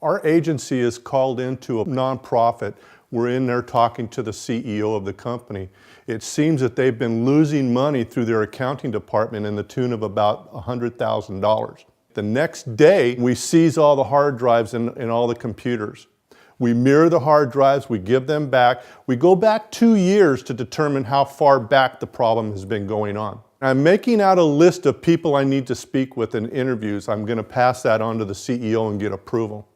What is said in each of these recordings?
Our agency is called into a nonprofit. We're in there talking to the CEO of the company. It seems that they've been losing money through their accounting department in the tune of about $100,000. The next day, we seize all the hard drives and all the computers. We mirror the hard drives, we give them back. We go back 2 years to determine how far back the problem has been going on. I'm making out a list of people I need to speak with in interviews. I'm going to pass that on to the CEO and get approval.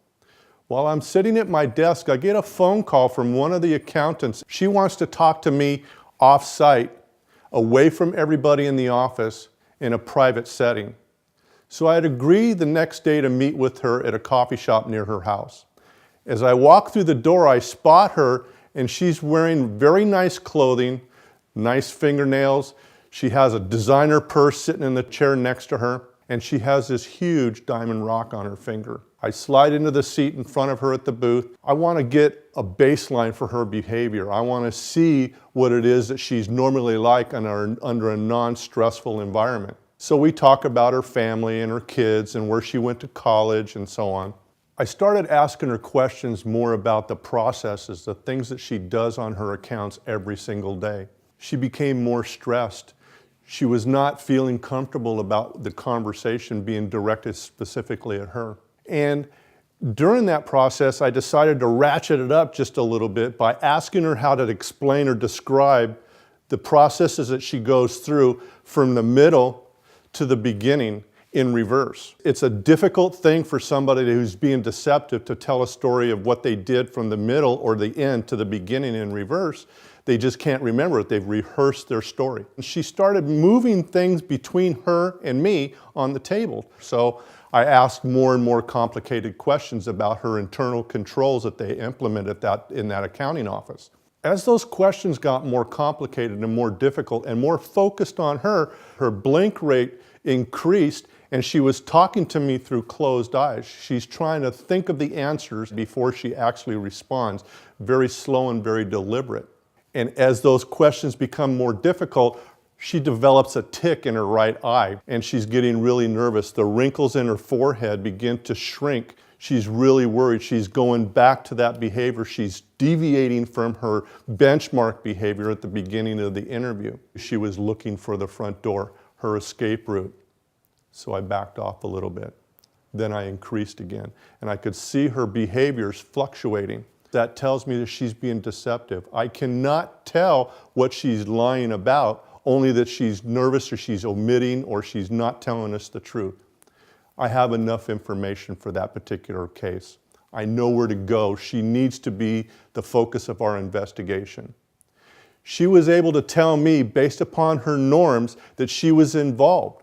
While I'm sitting at my desk, I get a phone call from one of the accountants. She wants to talk to me off-site, away from everybody in the office, in a private setting. So I had agreed the next day to meet with her at a coffee shop near her house. As I walk through the door, I spot her, and she's wearing very nice clothing, nice fingernails. She has a designer purse sitting in the chair next to her, and she has this huge diamond rock on her finger. I slide into the seat in front of her at the booth. I want to get a baseline for her behavior. I want to see what it is that she's normally like under a non-stressful environment. So we talk about her family and her kids and where she went to college and so on. I started asking her questions more about the processes, the things that she does on her accounts every single day. She became more stressed. She was not feeling comfortable about the conversation being directed specifically at her. And during that process, I decided to ratchet it up just a little bit by asking her how to explain or describe the processes that she goes through from the middle to the beginning in reverse. It's a difficult thing for somebody who's being deceptive to tell a story of what they did from the middle or the end to the beginning in reverse. They just can't remember it. They've rehearsed their story. She started moving things between her and me on the table. So I asked more and more complicated questions about her internal controls that they implemented in that accounting office. As those questions got more complicated and more difficult and more focused on her, her blink rate increased, and she was talking to me through closed eyes. She's trying to think of the answers before she actually responds, very slow and very deliberate. And as those questions become more difficult, she develops a tic in her right eye, and she's getting really nervous. The wrinkles in her forehead begin to shrink. She's really worried. She's going back to that behavior. She's deviating from her benchmark behavior at the beginning of the interview. She was looking for the front door, her escape route. So I backed off a little bit. Then I increased again, and I could see her behaviors fluctuating. That tells me that she's being deceptive. I cannot tell what she's lying about, only that she's nervous or she's omitting or she's not telling us the truth. I have enough information for that particular case. I know where to go. She needs to be the focus of our investigation. She was able to tell me, based upon her norms, that she was involved.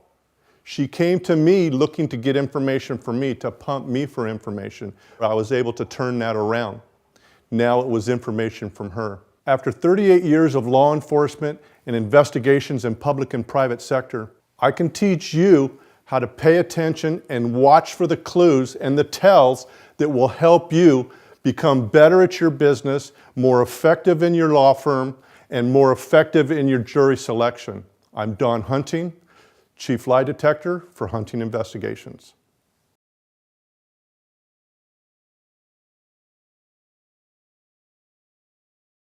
She came to me looking to get information from me, to pump me for information. I was able to turn that around. Now it was information from her. After 38 years of law enforcement and investigations in public and private sector, I can teach you how to pay attention and watch for the clues and the tells that will help you become better at your business, more effective in your law firm, and more effective in your jury selection. I'm Don Hunting, Chief Lie Detector for Hunting Investigations.